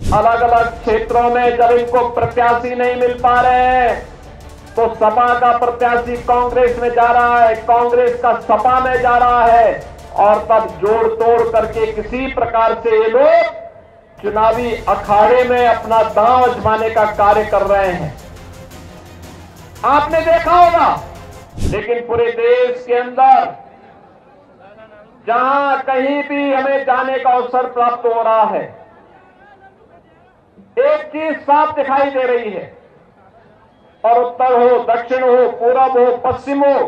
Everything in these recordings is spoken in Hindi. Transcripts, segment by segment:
अलग अलग क्षेत्रों में जब इनको प्रत्याशी नहीं मिल पा रहे हैं तो सपा का प्रत्याशी कांग्रेस में जा रहा है, कांग्रेस का सपा में जा रहा है और तब जोड़ तोड़ करके किसी प्रकार से ये लोग चुनावी अखाड़े में अपना दांव आजमाने का कार्य कर रहे हैं। आपने देखा होगा, लेकिन पूरे देश के अंदर जहां कहीं भी हमें जाने का अवसर प्राप्त हो रहा है, एक चीज साफ दिखाई दे रही है, और उत्तर हो, दक्षिण हो, पूरब हो, पश्चिम हो,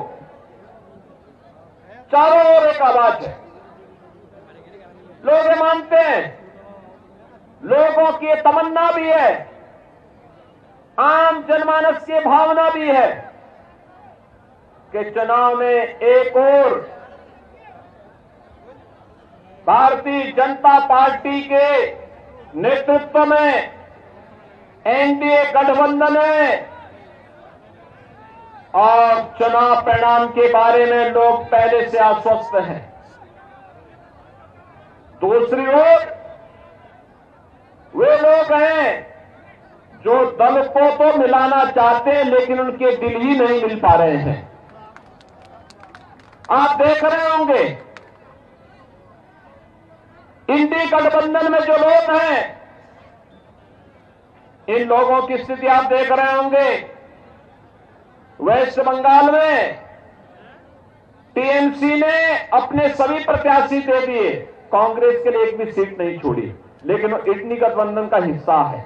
चारों ओर एक आवाज है। लोग ये मानते हैं, लोगों की तमन्ना भी है, आम जनमानस की भावना भी है कि चुनाव में एक और भारतीय जनता पार्टी के नेतृत्व में एनडीए गठबंधन है और चुनाव परिणाम के बारे में लोग पहले से आश्वस्त हैं। दूसरी ओर वे लोग हैं जो दल को तो मिलाना चाहते हैं लेकिन उनके दिल ही नहीं मिल पा रहे हैं। आप देख रहे होंगे इंडी गठबंधन में जो लोग हैं, इन लोगों की स्थिति आप देख रहे होंगे। वेस्ट बंगाल में टीएमसी ने अपने सभी प्रत्याशी दे दिए, कांग्रेस के लिए एक भी सीट नहीं छोड़ी, लेकिन वो इंडी गठबंधन का हिस्सा है।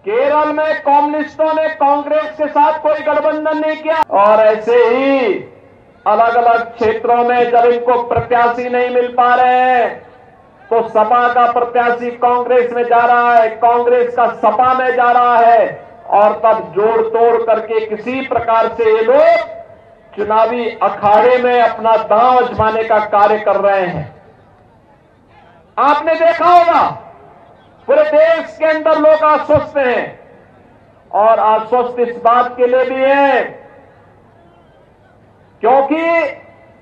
केरल में कम्युनिस्टों ने कांग्रेस के साथ कोई गठबंधन नहीं किया। और ऐसे ही अलग अलग क्षेत्रों में जब इनको प्रत्याशी नहीं मिल पा रहे हैं तो सपा का प्रत्याशी कांग्रेस में जा रहा है, कांग्रेस का सपा में जा रहा है और तब जोड़ तोड़ करके किसी प्रकार से ये लोग चुनावी अखाड़े में अपना दांव आजमाने का कार्य कर रहे हैं। आपने देखा होगा पूरे देश के अंदर लोग आश्वस्त हैं और आश्वस्त इस बात के लिए भी है क्योंकि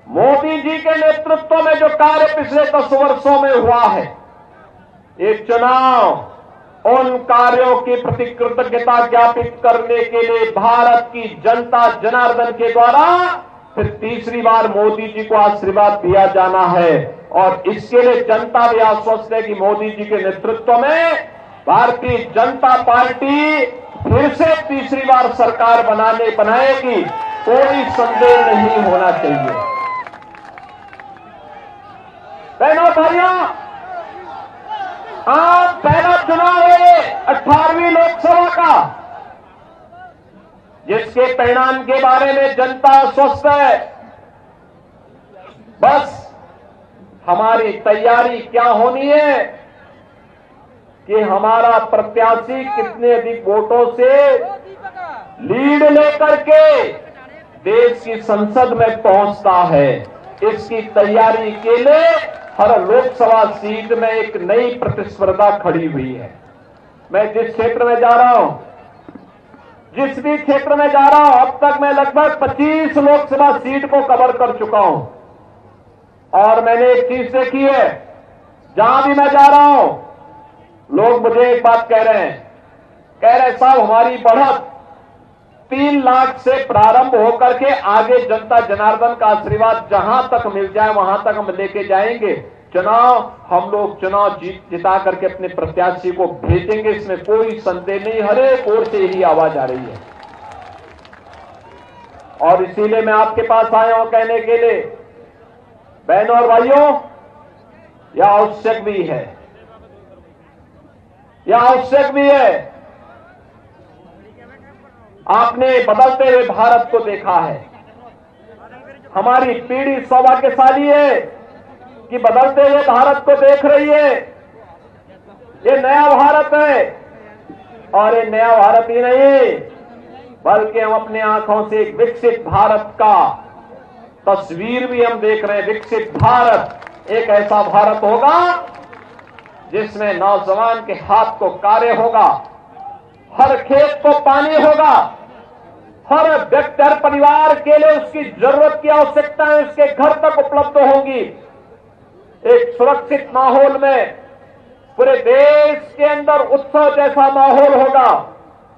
मोदी जी के नेतृत्व में जो कार्य पिछले 10 वर्षों में हुआ है, ये चुनाव उन कार्यों के प्रति कृतज्ञता ज्ञापित करने के लिए भारत की जनता जनार्दन के द्वारा फिर तीसरी बार मोदी जी को आशीर्वाद दिया जाना है। और इसके लिए जनता भी आश्वस्त है कि मोदी जी के नेतृत्व में भारतीय जनता पार्टी फिर से तीसरी बार सरकार बनाएगी, कोई संदेह नहीं होना चाहिए। बहनों भाइयों, आज पहला चुनाव है 18वीं लोकसभा का, जिसके परिणाम के बारे में जनता स्वस्थ है। बस हमारी तैयारी क्या होनी है कि हमारा प्रत्याशी कितने अधिक वोटों से लीड लेकर के देश की संसद में पहुंचता है। इसकी तैयारी के लिए हर लोकसभा सीट में एक नई प्रतिस्पर्धा खड़ी हुई है। मैं जिस क्षेत्र में जा रहा हूं, जिस भी क्षेत्र में जा रहा हूं, अब तक मैं लगभग 25 लोकसभा सीट को कवर कर चुका हूं और मैंने एक चीज देखी है, जहां भी मैं जा रहा हूं लोग मुझे एक बात कह रहे साहब हमारी बढ़त 3 लाख से प्रारंभ होकर के आगे जनता जनार्दन का आशीर्वाद जहां तक मिल जाए वहां तक हम लेके जाएंगे। चुनाव हम लोग चुनाव जिता करके अपने प्रत्याशी को भेजेंगे, इसमें कोई संदेह नहीं। हर एक ओर से यही आवाज आ रही है और इसीलिए मैं आपके पास आया हूं कहने के लिए, बहनों और भाइयों, यह आवश्यक भी है, यह आवश्यक भी है। आपने बदलते हुए भारत को देखा है, हमारी पीढ़ी सौभाग्यशाली है कि बदलते हुए भारत को देख रही है। ये नया भारत है और ये नया भारत ही नहीं बल्कि हम अपनी आंखों से एक विकसित भारत का तस्वीर भी हम देख रहे हैं। विकसित भारत एक ऐसा भारत होगा जिसमें नौजवान के हाथ को कार्य होगा, हर खेत को पानी होगा, हर व्यक्ति हर परिवार के लिए उसकी जरूरत की आवश्यकताएं उसके घर तक उपलब्ध होंगी। एक सुरक्षित माहौल में पूरे देश के अंदर उत्सव जैसा माहौल होगा।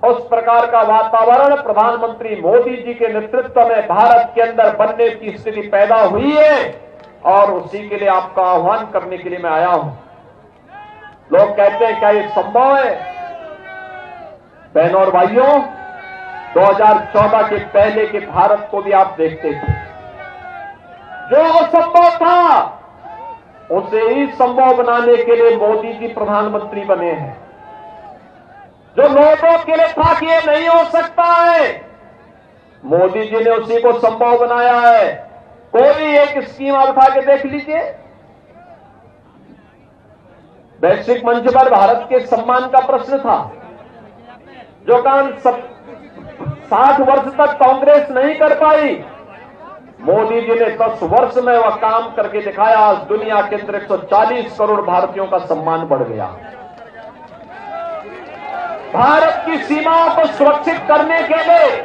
उस प्रकार का वातावरण प्रधानमंत्री मोदी जी के नेतृत्व में भारत के अंदर बनने की स्थिति पैदा हुई है और उसी के लिए आपका आह्वान करने के लिए मैं आया हूं। लोग कहते हैं क्या ये संभव है? बहनों और भाइयों, 2014 के पहले के भारत को भी आप देखते थे, जो असंभव था उसे ही संभव बनाने के लिए मोदी जी प्रधानमंत्री बने हैं। जो लोगों के लिए था कि ये नहीं हो सकता है, मोदी जी ने उसी को संभव बनाया है। कोई एक स्कीम आप उठा के देख लीजिए। वैश्विक मंच पर भारत के सम्मान का प्रश्न था, जो काम 60 वर्ष तक कांग्रेस नहीं कर पाई, मोदी जी ने 10 वर्ष में वह काम करके दिखाया। आज दुनिया के अंदर 140 करोड़ भारतीयों का सम्मान बढ़ गया। भारत की सीमाओं को सुरक्षित करने के लिए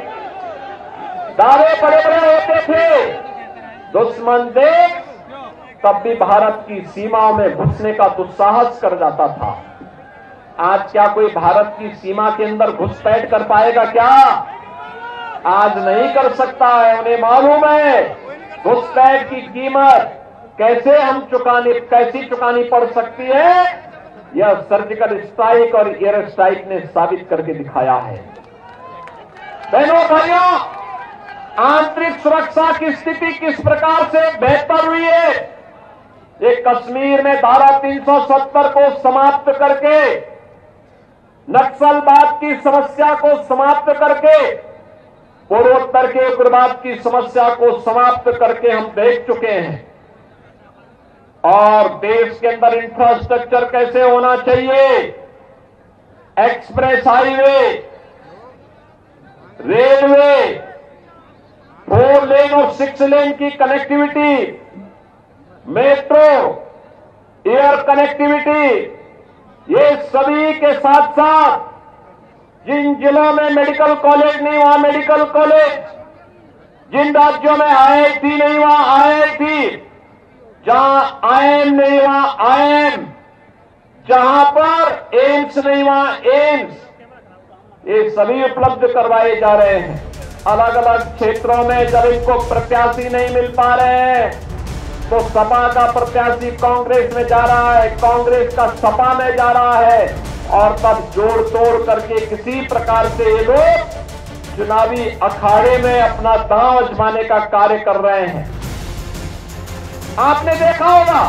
दावे बड़े बड़े होते थे। दुश्मन देश तब भी भारत की सीमाओं में घुसने का दुस्साहस कर जाता था। आज क्या कोई भारत की सीमा के अंदर घुसपैठ कर पाएगा? क्या आज नहीं कर सकता है। उन्हें मालूम है घुसपैठ की कीमत कैसी चुकानी पड़ सकती है। यह सर्जिकल स्ट्राइक और एयर स्ट्राइक ने साबित करके दिखाया है। बहनों भाइयों, आंतरिक सुरक्षा की स्थिति किस प्रकार से बेहतर हुई है। ये कश्मीर में धारा 370 को समाप्त करके, नक्सलवाद की समस्या को समाप्त करके, पूर्वोत्तर के उग्रवाद की समस्या को समाप्त करके हम देख चुके हैं। और देश के अंदर इंफ्रास्ट्रक्चर कैसे होना चाहिए, एक्सप्रेस हाईवे, रेलवे, 4 लेन और 6 लेन की कनेक्टिविटी, मेट्रो, एयर कनेक्टिविटी, ये सभी के साथ साथ जिन जिलों में मेडिकल कॉलेज नहीं वहां मेडिकल कॉलेज, जिन राज्यों में IIT नहीं वहां IIT, जहां IIM नहीं वहां IIM, जहां पर एम्स नहीं वहां एम्स, ये सभी उपलब्ध करवाए जा रहे हैं। अलग अलग क्षेत्रों में जब इनको प्रत्याशी नहीं मिल पा रहे हैं तो सपा का प्रत्याशी कांग्रेस में जा रहा है, कांग्रेस का सपा में जा रहा है, और तब जोड़ तोड़ करके किसी प्रकार से ये लोग चुनावी अखाड़े में अपना दांव आजमाने का कार्य कर रहे हैं। आपने देखा होगा